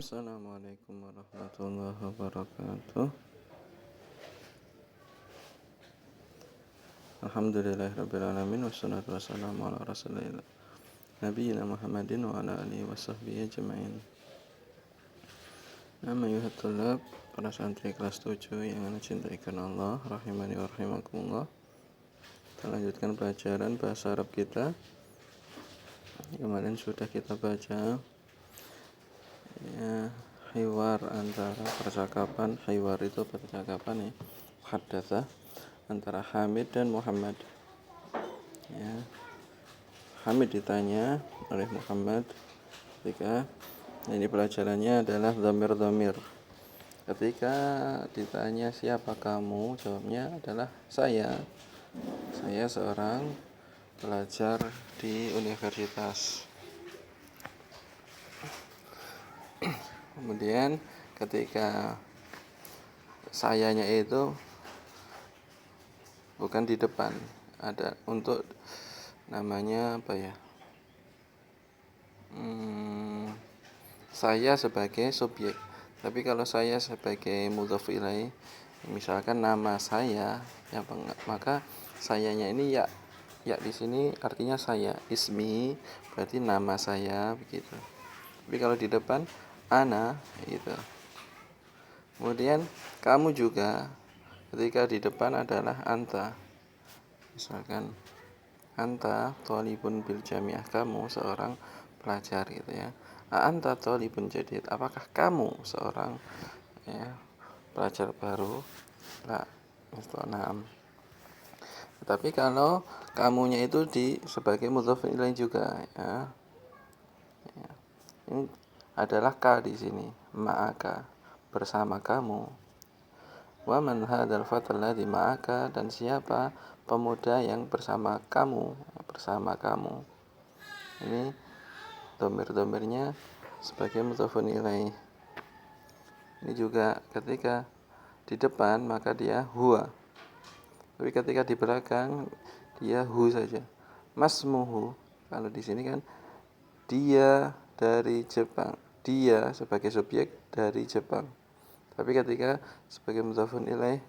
Assalamualaikum warahmatullahi wabarakatuh. Alhamdulillahirrabbilalamin. Wassalatu wassalamu ala rasulillah Nabiyina Muhammadin wa ala alihi wa sahbihi ajma'in. Nama yuhatulab, para santri kelas 7 yang anda cintai karena Allah, rahimani wa rahimakumullah. Kita lanjutkan pelajaran bahasa Arab kita. Kemarin sudah kita baca ya, hiwar antara percakapan. Hiwar itu percakapan ya, haddatsa antara Hamid dan Muhammad ya. Hamid ditanya oleh Muhammad ketika ini pelajarannya adalah dhamir. Ketika ditanya siapa kamu, jawabnya adalah saya seorang pelajar di universitas. Kemudian ketika sayanya itu bukan di depan, ada untuk namanya apa ya, saya sebagai subjek. Tapi kalau saya sebagai mudhof ilaih, misalkan nama saya ya, maka sayanya ini ya di sini artinya saya, ismi berarti nama saya begitu. Tapi kalau di depan ana gitu. Kemudian kamu juga ketika di depan adalah anta. Misalkan anta thalibun bil jamiah, kamu seorang pelajar gitu ya. Anta thalibun jadid, apakah kamu seorang ya, pelajar baru? La, itu na'am. Tapi kalau kamunya itu sebagai mudhof ilaih juga ya. Ini adalah ka di sini, ma'aka, bersama kamu. Wa man hadzal fatal ladzi ma'aka, dan siapa pemuda yang bersama kamu. Ini dhamir-dhamirnya sebagai mudhofun ilaih. Ini juga ketika di depan maka dia huwa. Tapi ketika di belakang dia hu saja. Masmuhu, kalau di sini kan dia dari Jepang, dia sebagai subjek dari Jepang. Tapi ketika sebagai mudhofun ilaih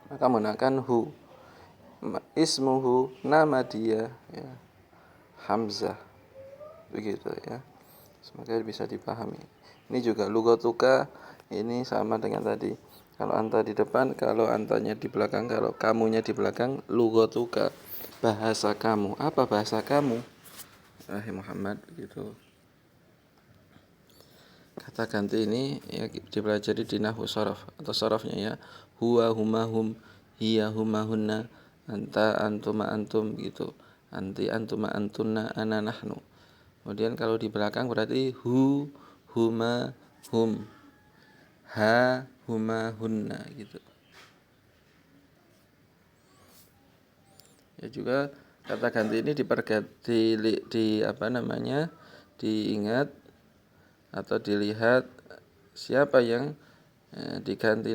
maka menggunakan hu. Ismuhu, nama dia ya, Hamzah, begitu ya. Semoga bisa dipahami. Ini juga lugatuka, ini sama dengan tadi. Kalau anta di depan, kalau antanya di belakang, kalau kamunya di belakang, lugatuka, bahasa kamu. Apa bahasa kamu? Muhammad gitu. Kata ganti ini ya dipelajari di nahwu sharaf atau sharafnya ya. Huwa huma hum, hiya huma hunna, anta antuma antum gitu. Anti antuma antunna, ana nahnu. Kemudian kalau di belakang berarti hu huma hum, ha huma hunna gitu. Ya juga kata ganti ini diingat atau dilihat siapa yang diganti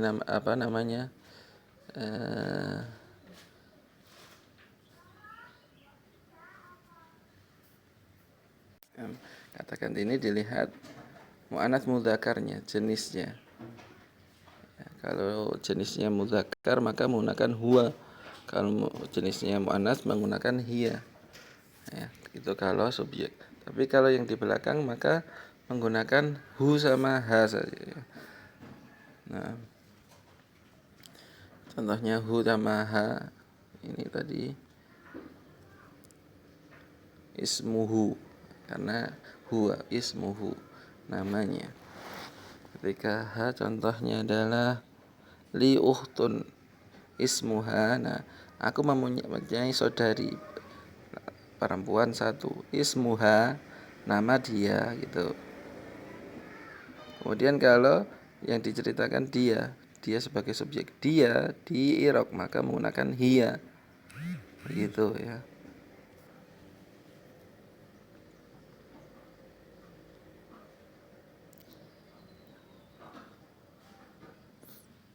kata ganti ini dilihat mu'annats mudzakarnya, jenisnya ya, kalau jenisnya mudzakar maka menggunakan huwa, kalau jenisnya mu'annats menggunakan hiya ya, itu kalau subjek. Tapi kalau yang di belakang maka menggunakan hu sama ha saja. Nah, contohnya hu sama ha ini tadi ismuhu, karena huwa ismuhu, namanya. Ketika ha contohnya adalah li ukhtun ismuha, nah aku mempunyai saudari perempuan satu, ismuha, nama dia gitu. Kemudian kalau yang diceritakan dia sebagai subjek, dia di Irak, maka menggunakan hiya begitu ya.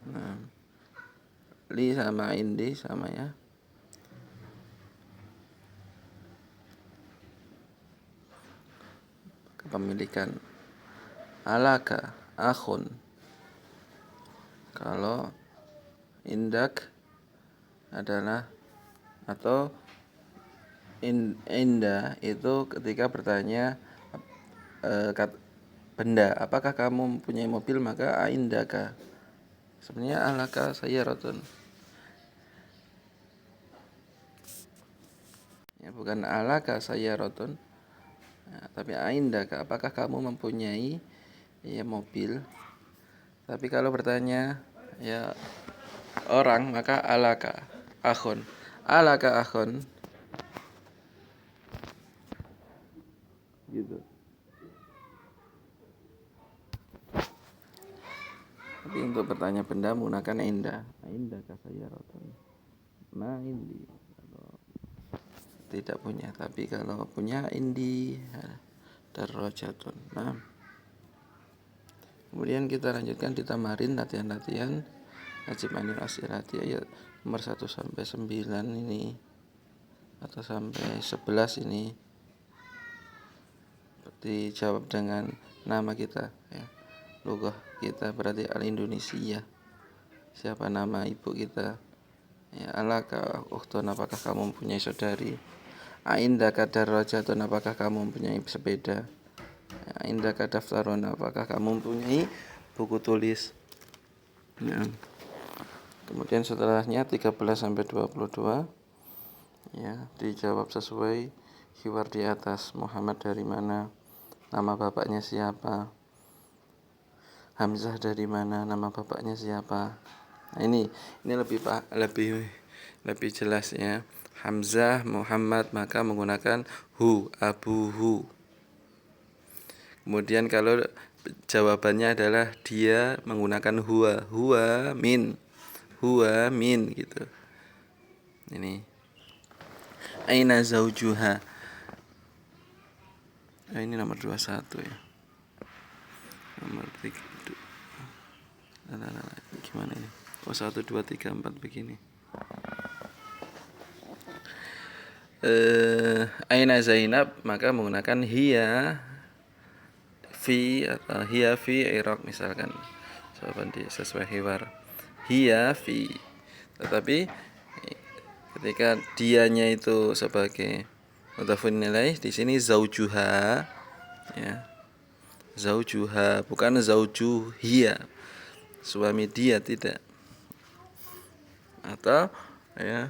Nah, li sama indi sama ya. kepemilikan. Alaka akhun. Kalau indak adalah atau inda itu ketika bertanya benda, apakah kamu mempunyai mobil, maka aindaka. Sebenarnya alaka sayyaratun. Ya, bukan alaka sayyaratun. Ya, tapi aindaka, apakah kamu mempunyai mobil. Tapi kalau bertanya ya orang, maka alaka akhun. Alaka akhun. Gitu. Tapi untuk bertanya benda menggunakan inda kasayyaratun. Ma indi. Kalau tidak punya, tapi kalau punya indi darajatun. Nah. Kemudian kita lanjutkan di tamarin latihan-latihan wajib anil asirati ayat nomor 1 sampai 9 ini atau sampai 11 ini dijawab dengan nama kita ya. Lugah kita berarti al-Indonesia. Siapa nama ibu kita? Ya, alaka ukhtun, apakah kamu mempunyai saudari? Aindaka darajatun, apakah kamu mempunyai sepeda? Aindaka daftarun, apakah kamu mempunyai buku tulis? Ya. Kemudian setelahnya 13 sampai 22 ya, dijawab sesuai hiwar di atas. Muhammad dari mana? Nama bapaknya siapa? Hamzah dari mana? Nama bapaknya siapa? Nah, ini lebih jelas ya. Hamzah Muhammad maka menggunakan hu, abuhu. Kemudian kalau jawabannya adalah dia menggunakan huwa min gitu. Ini aina zaujuha. Ini nomor 21 ya. Nomor 3. Gimana ini? 1 2 3 4 begini. Aina Zainab maka menggunakan hiya fi atau hiya fi Iraq misalkan. Jawaban sesuai hiwar. Hiya fi. Tetapi ketika dianya itu sebagai mudhafun ilaih, di sini zaujuha ya. Zaujuha bukan zaujuhia. Suami dia tidak. Atau ya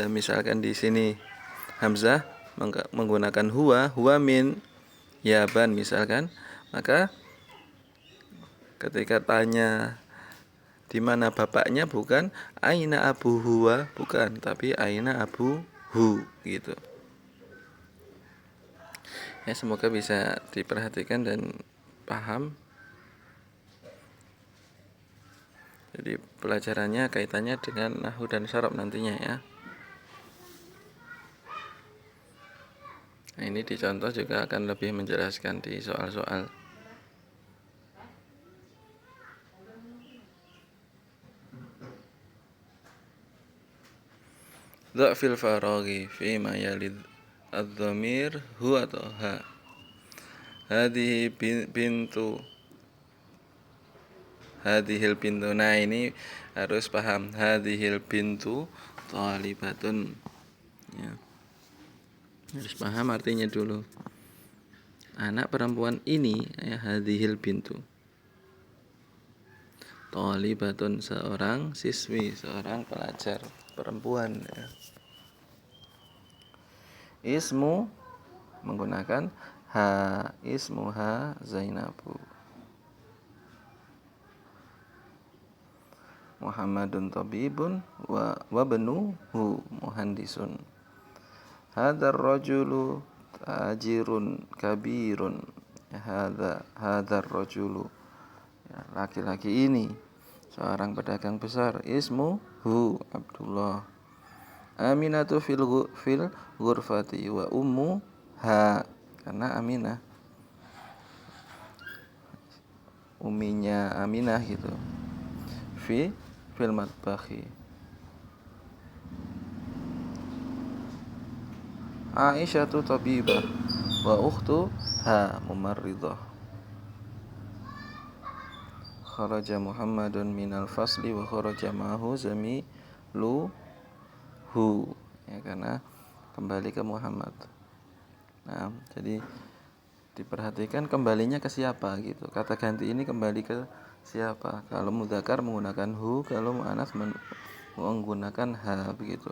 misalkan di sini Hamzah menggunakan huwa min yaban misalkan, maka ketika tanya di mana bapaknya bukan aina abu huwa, bukan, tapi aina abu hu gitu. Ya, semoga bisa diperhatikan dan paham. Jadi pelajarannya kaitannya dengan nahwu dan syarab nantinya ya. Nah, ini dicontoh juga akan lebih menjelaskan di soal-soal. Dha'fil faraghi fi ma yalid ad-dhamir huwa atau ha. Hadhihi bintu. Hadhil bintu. Nah, ini harus paham. Hadhil bintu thalibatun. Ya. Harus paham artinya dulu. Anak perempuan ini ya, hadhil bintu. Thalibatun, seorang siswi, seorang pelajar perempuan ya. Ismu menggunakan ha, ismuha Zainabu. Muhammadun tabibun wa benuhu muhandisun. Hadar rajulu tajirun kabirun. Hadar rajulu, ya, laki-laki ini seorang pedagang besar. Ismuhu Abdullah. Aminatu fil ghurfati wa ummu ha, karena Aminah uminya Aminah gitu. Fil matbakhi. Aisyatu tabibah. wa ukhtuha mumarridah. Kharaja Muhammadun minal fasli wa kharaja ma'ahu zamiluhu. Ya, karena kembali ke Muhammad. Nah, jadi diperhatikan kembalinya ke siapa gitu. Kata ganti ini kembali ke siapa. Kalau mudzakkar menggunakan hu, kalau muannats menggunakan ha begitu.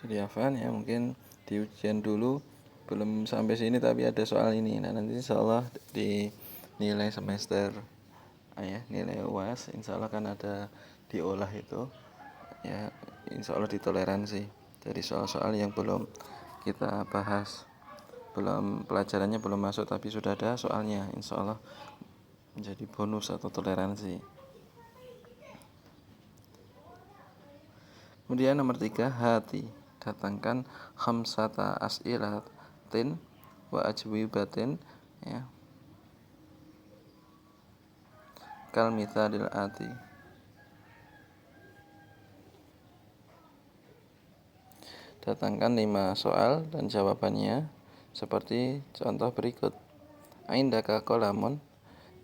Jadi hafal ya, mungkin di ujian dulu belum sampai sini tapi ada soal ini. Nah, nanti insyaallah di nilai semester ya, nilai UAS insyaallah kan ada diolah itu ya, insyaallah ditoleransi. Jadi soal-soal yang belum kita bahas, belum pelajarannya belum masuk tapi sudah ada soalnya, insyaallah menjadi bonus atau toleransi. Kemudian nomor 3, hati. Datangkan khamsata as'ilatin wa ajwibatin ya. Kal mithalil ati. Datangkan 5 soal dan jawabannya seperti contoh berikut. Aindaka qalamun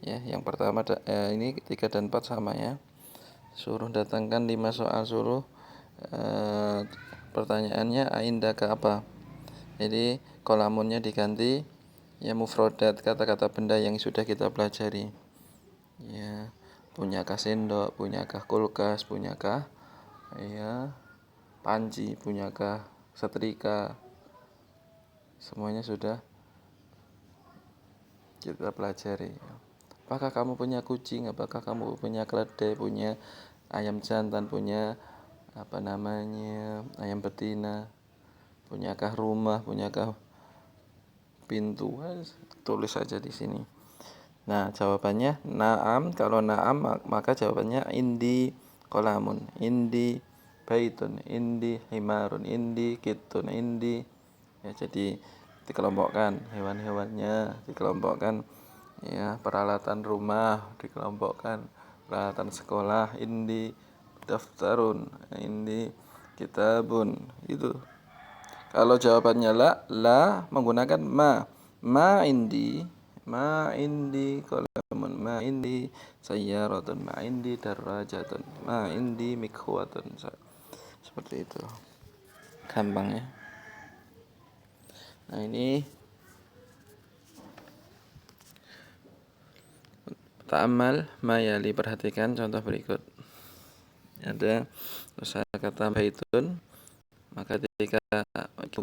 ya, yang pertama ini 3 dan 4 sama ya. Suruh datangkan 5 soal, suruh pertanyaannya aindaka apa. Jadi kolamunnya diganti ya mufrodat, kata-kata benda yang sudah kita pelajari. Ya, punyakah sendok, punyakah kulkas, punyakah ya panci, punyakah setrika, semuanya sudah kita pelajari. Apakah kamu punya kucing, apakah kamu punya keledai, punya ayam jantan, punya ayam betina, punyakah rumah, punyakah pintu, tulis saja di sini. Nah, jawabannya na'am. Kalau na'am maka jawabannya indi qalamun, indi baitun, indi himarun, indi kitun, indi ya. Jadi dikelompokkan hewan-hewannya, dikelompokkan ya, peralatan rumah dikelompokkan, peralatan sekolah indi daftarun, indi kitabun itu. Kalau jawabannya la menggunakan ma indi qalamun, ma indi sayyaratun, ma indi darajatun, ma indi mikhwatun. Seperti itu. Gampang ya. Nah, ini ta'amal mayali, perhatikan contoh berikut. Ada kata baitun, maka ketika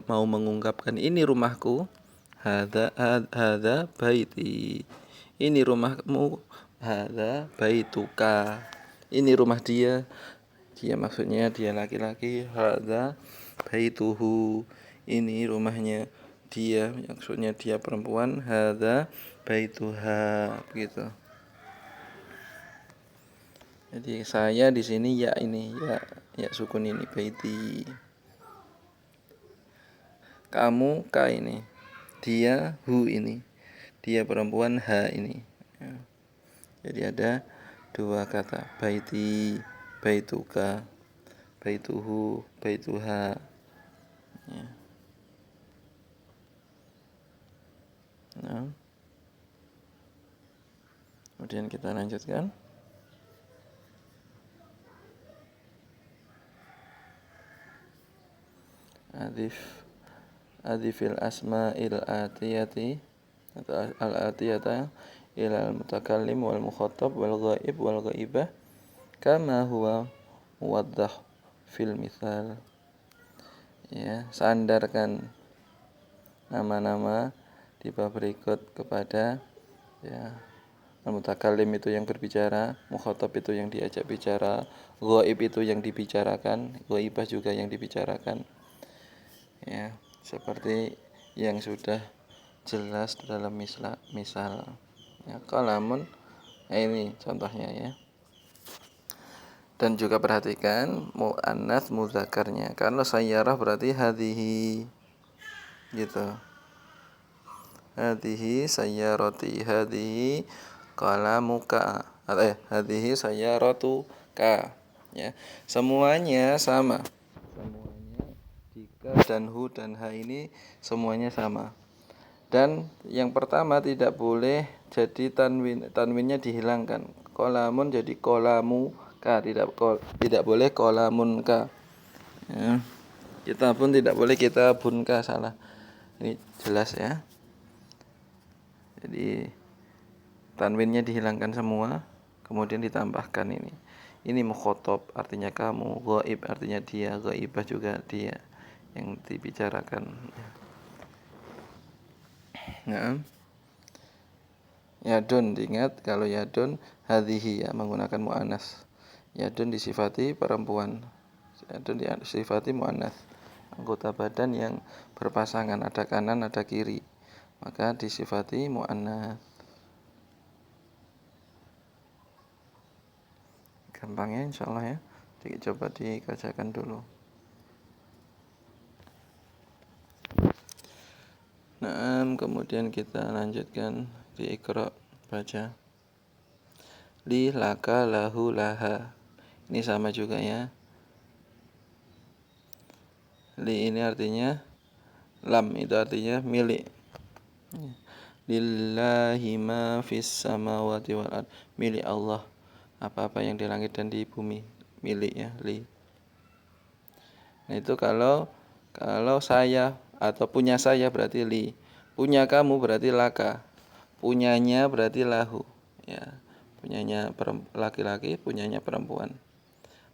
mau mengungkapkan ini rumahku, hadza baiti. Ini rumahmu, hadza baituka. Ini rumah dia, dia maksudnya dia laki-laki, hadza baituhu. Ini rumahnya dia, maksudnya dia perempuan, hadza baituha begitu. Jadi saya di sini ya, ini ya sukun ini baiti. Kamu ka ini, dia hu ini, dia perempuan ha ini ya. Jadi ada 2 kata, baiti, baituka, baituhu, baituha ya. Nah, kemudian kita lanjutkan. Adifil asma'il atiyati atau al-atiyata ilal mutakallim wal mukhatab wal ghaib wal ghaibah kama huwa muwaddah fil mithal. Ya, sandarkan nama-nama di bab berikut kepada ya al-mutakallim itu yang berbicara, mukhatab itu yang diajak bicara, ghaib itu yang dibicarakan, ghaibah juga yang dibicarakan. Ya, seperti yang sudah jelas dalam misal ya, kalamun ini contohnya ya. Dan juga perhatikan muannats mudzakarnya. Kalau sayyarah berarti hadhihi gitu. Hadhihi sayyarati, hadhihi qalamuka. hadhihi sayyaratuka. Ya, semuanya sama. Semuanya jika dan hu dan ha ini semuanya sama. Dan yang pertama tidak boleh jadi tanwinnya dihilangkan. Kolamun jadi kolamu ka, tidak boleh kolamun ka. Ya. Kita pun tidak boleh kita bunka, salah. Ini jelas ya. Jadi tanwinnya dihilangkan semua, kemudian ditambahkan ini. Ini mukhotob artinya kamu, ghaib artinya dia, ghaibah juga dia yang dibicarakan. Nah, yadun, diingat kalau yadun hadhihi ya menggunakan muannas. Yadun disifati perempuan. Yadun disifati muannas. Anggota badan yang berpasangan, ada kanan ada kiri, maka disifati muannas. Gampang ya insyaallah ya. Coba dikerjakan dulu. Nah, kemudian kita lanjutkan di Iqra, baca. Li laka lahu laha. Ini sama juga ya. Li ini artinya lam, itu artinya milik. Lillahi ma fis samawati wal ard. Milik Allah apa-apa yang di langit dan di bumi, milik ya, li. Nah, itu kalau saya atau punya saya berarti li. Punya kamu berarti laka. Punyanya berarti lahu. Ya. Punyanya laki-laki, punyanya perempuan.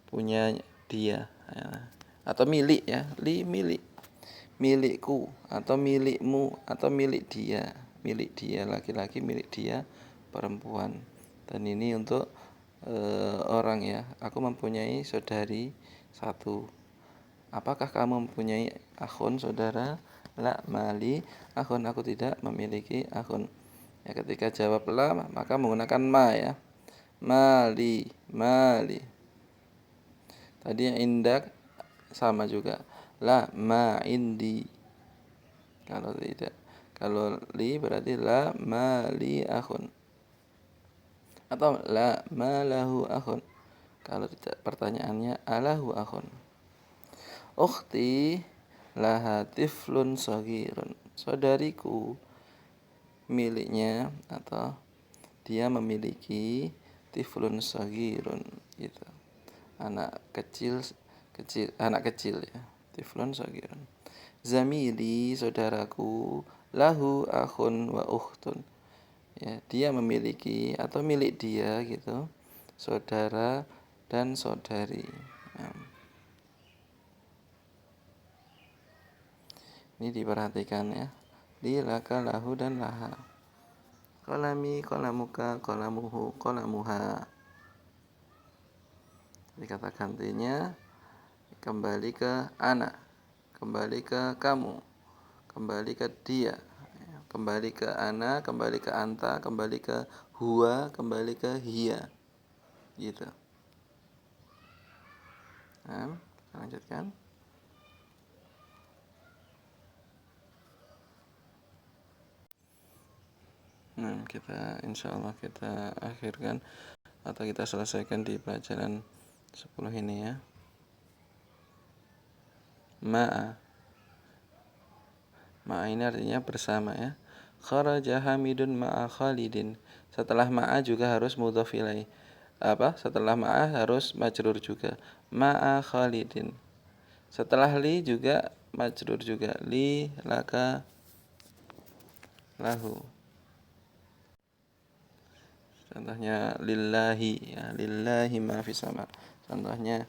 Punya dia. Ya. Atau milik ya, li milik. Milikku atau milikmu atau milik dia. Milik dia laki-laki, milik dia perempuan. Dan ini untuk orang ya. Aku mempunyai saudari satu. Apakah kamu mempunyai akhun, saudara? La mali akhun, aku tidak memiliki akhun. Ya, ketika jawab la maka menggunakan ma ya. Mali. Tadi yang indak sama juga. La ma indi. Kalau tidak, kalau li berarti la mali akhun. Atau la ma lahu akhun. Kalau tidak, pertanyaannya alahu akhun. Ukhti laha tiflun saghirun. Saudariku miliknya atau dia memiliki tiflun saghirun gitu. Anak kecil ya. Tiflun saghirun. Zamili saudaraku lahu akhun wa ukhtun. Ya, dia memiliki atau milik dia gitu. Saudara dan saudari. Ini diperhatikan ya. Li laka lahu dan laha. Kolami kolamuka kolamuhu kolamuha. Dikata gantinya kembali ke anak, kembali ke kamu, kembali ke dia, kembali ke ana, kembali ke anta, kembali ke huwa, kembali ke hiya. Gitu. Nah, lanjutkan. Nah, kita insyaallah kita akhirkan atau kita selesaikan di pelajaran 10 ini ya. Ma'a ini artinya bersama ya. Kharaja Hamidun ma'a Khalidin. Setelah ma'a juga harus mudhof ilaih. Setelah ma'a harus majrur juga. Ma'a Khalidin. Setelah li juga majrur juga. Li laka lahu. Contohnya lillahi ya, lillahi ma fis sama. Contohnya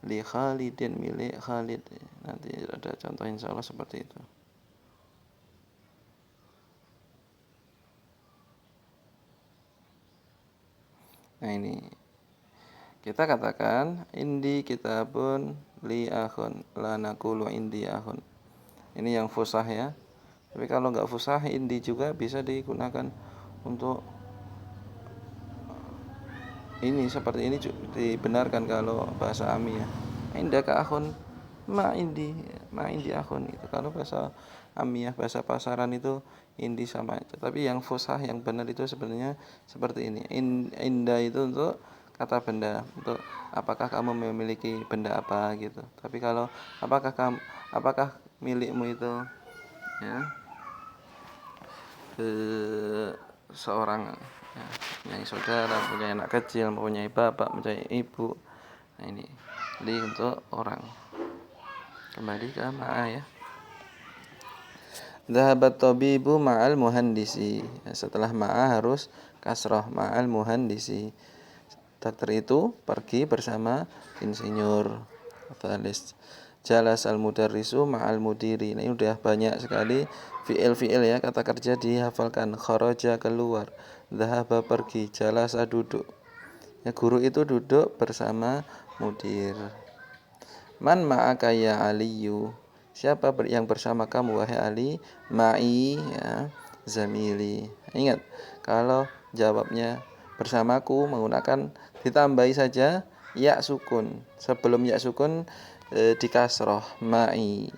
li Khalidin, milik Khalid. Nanti ada contoh insyaallah seperti itu. Nah, ini kita katakan indi kitabun li akhun, la naqulu indi akhun. Ini yang fusah ya. Tapi kalau enggak fusah, indi juga bisa digunakan untuk ini, seperti ini dibenarkan kalau bahasa Ami ya. Indaka akhun, ma indi akhun itu. Kalau bahasa amiyah, bahasa pasaran itu indi sama aja. Tapi yang fusah, yang benar itu sebenarnya seperti ini. Inda itu untuk kata benda, untuk apakah kamu memiliki benda apa gitu. Tapi kalau apakah milikmu itu ya seorang ya, punya saudara, punya anak kecil, punya bapak, punya ibu. Nah ini untuk orang. Kembali ke ma'a ya. Dhahabat tabibu ma'al muhandisi. Setelah ma'a harus kasrah ma'al muhandisi. Dokter itu pergi bersama insinyur. Talis jalas al mudarrisu ma'al mudiri. Nah, ini udah banyak sekali fi'il ya, kata kerja dihafalkan. Kharaja keluar, dhahaba pergi, jalasa duduk. Ya, guru itu duduk bersama mudir. Man ma'aka ya Aliyu. Siapa yang bersama kamu wahai Ali? Ma'i ya, zamili. Ingat, kalau jawabnya bersamaku menggunakan ditambahi saja ya sukun. Sebelum ya sukun dikasroh ma'i.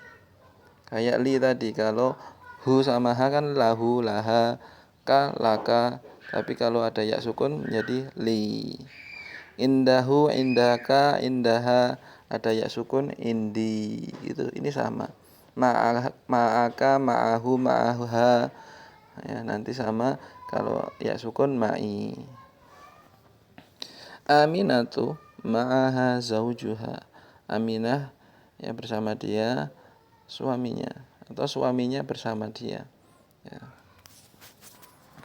Kayak li tadi, kalau hu sama ha kan lahu, laha, ka, laka. Tapi kalau ada ya sukun menjadi li. Indahu, indaka, indaha, ada ya sukun indi. Gitu. Ini sama. Ma'aka, ma'ahu, ma'aha. Ya, nanti sama kalau ya sukun ma'i. Aminatu ma'aha zaujuha. Aminah ya bersama dia suaminya, atau suaminya bersama dia. Ya.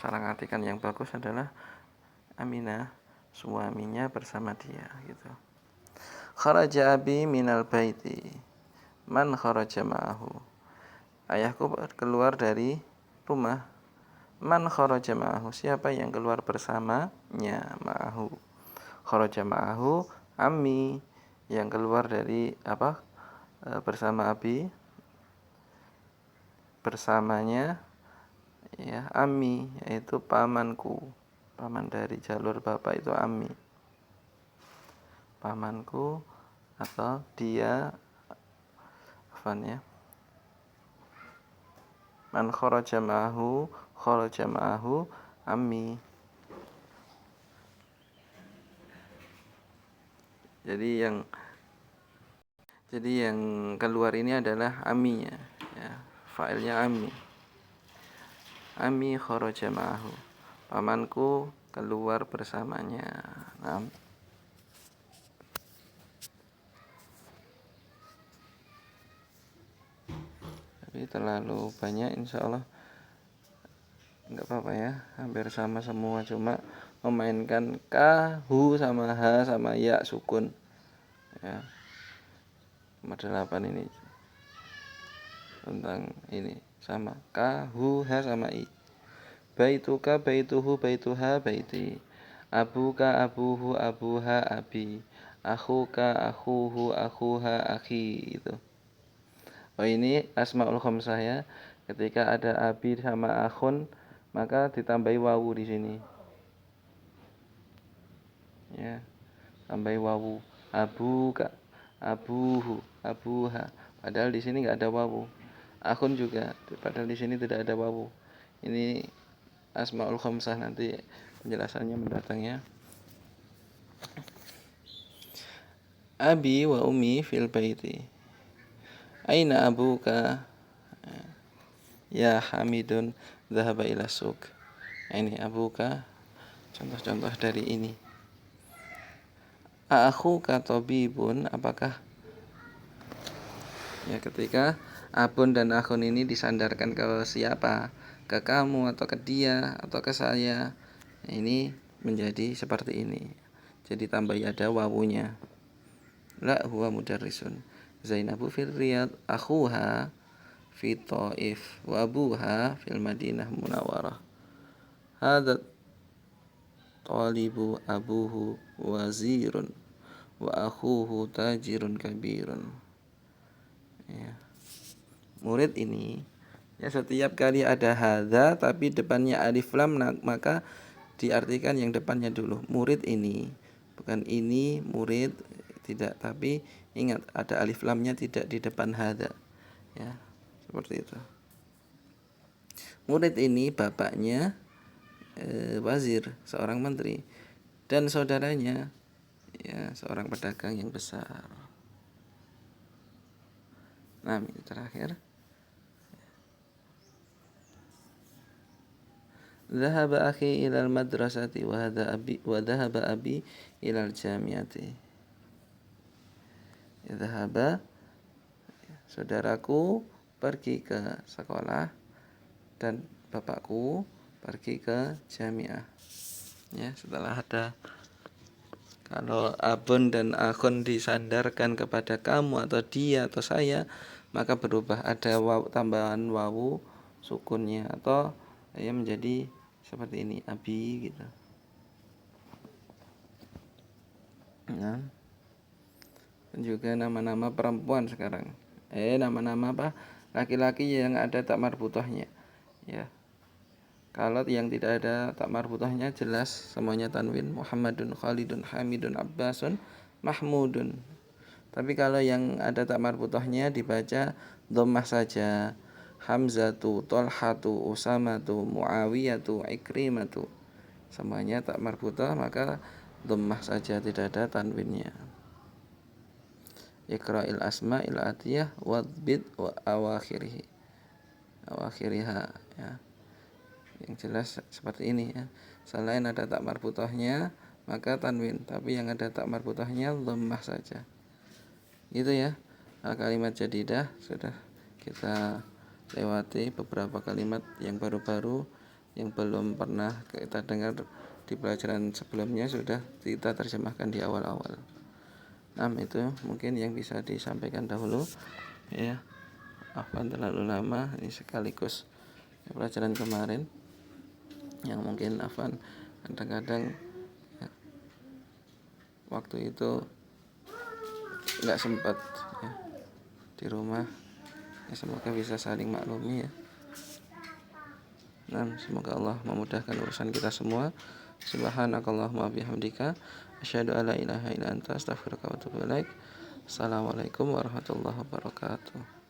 Cara ngartikan yang bagus adalah Aminah suaminya bersama dia gitu. Kharaja abi minal baiti. Man kharaja ma'ahu. Ayahku keluar dari rumah. Man kharaja ma'ahu. Siapa yang keluar bersamanya? Ma'ahu. Kharaja ma'ahu ammi, yang keluar dari bersama abi, bersamanya ya ammi, yaitu pamanku. Paman dari jalur bapak itu ammi, pamanku atau dia ya. Man kharaja ma'ahu ammi. Jadi yang keluar ini adalah amminya ya, failnya ammi. Ammi kharaja ma'ahu, pamanku keluar bersamanya. Nah, tapi terlalu banyak, insya Allah nggak apa-apa ya, hampir sama semua, cuma memainkan ka, hu sama ha sama ya sukun ya. Nomor 8 ini tentang ini sama ka, hu, ha sama i. Baituka, baituhu, baituha, baiti. Abuka, abuhu, abuha, abi. Akhuka, akhuhu, akhuha, akhi. Itu. Oh, ini asmaul khamsah ya. Ketika ada abi sama akhun, maka ditambahi wawu di sini. Ya. Tambahi wawu. Abuka, abuhu, abuha. Padahal di sini enggak ada wawu. Akhun juga, padahal di sini tidak ada wawu. Ini asmaul khamsah, nanti penjelasannya mendatang ya. Abi wa ummi fil baiti. Aina abuka? Ya Hamidun dhahaba ila suq. Ini abuka, contoh-contoh dari ini. Akhuka tabibun, apakah ya, ketika abun dan akhun ini disandarkan ke siapa? Ke kamu atau ke dia atau ke saya? Ini menjadi seperti ini. Jadi tambah ada wawunya. La huwa mudarrisun. Zainabu fil Riyadh, akhuha fi Taif, wa abuha fil Madinah Munawwarah. Hadza talibu abuhu wazirun wa akhuhu tajirun kabirun. Ya. Murid ini ya, setiap kali ada hadza tapi depannya alif lam, maka diartikan yang depannya dulu. Murid ini, bukan ini murid, tidak, tapi ingat ada alif lamnya tidak di depan hadza, ya, seperti itu. Murid ini bapaknya wazir, seorang menteri, dan saudaranya ya seorang pedagang yang besar. Nah, ini terakhir. Dhahaba akhi ilal madrasati wa dhahaba abi ilal jamiati. Dhahaba, saudaraku pergi ke sekolah dan bapakku pergi ke jamiah. Ya, setelah ada, kalau abun dan akhun disandarkan kepada kamu atau dia atau saya, maka berubah, ada waw, tambahan wawu sukunnya, atau ya menjadi seperti ini, abi gitu. Nah, dan juga nama-nama perempuan sekarang, nama-nama apa, laki-laki yang ada tak marbutohnya, ya. Kalau yang tidak ada tak marbutohnya jelas semuanya tanwin, Muhammadun, Khalidun, Hamidun, Abbasun, Mahmudun. Tapi kalau yang ada tak marbutohnya dibaca dhammah saja, Hamzatu, Tolhatu, Usamatu, Muawiyatu, Ikrimatu, semuanya tak marbutoh, maka dhammah saja, tidak ada tanwinnya. Iqra'il asma'il atiyah wadbid wa awakhiriha, ya. Yang jelas seperti ini, ya. Selain ada tak marbutohnya maka tanwin, tapi yang ada tak marbutohnya dhammah saja. Gitu ya. Kalimat jadidah sudah kita lewati, beberapa kalimat yang baru-baru yang belum pernah kita dengar di pelajaran sebelumnya sudah kita terjemahkan di awal-awal. Nah, itu mungkin yang bisa disampaikan dahulu, ya. Afwan terlalu lama, ini sekaligus pelajaran kemarin yang mungkin afwan kadang-kadang ya, waktu itu nggak sempat, ya, di rumah, ya, semoga bisa saling maklumi, ya. Nah, semoga Allah memudahkan urusan kita semua. Subhanakallahumma bihamdika asyhadu alla ilaha illa anta astaghfiruka wa atubu ilaik. Assalamualaikum warahmatullahi wabarakatuh.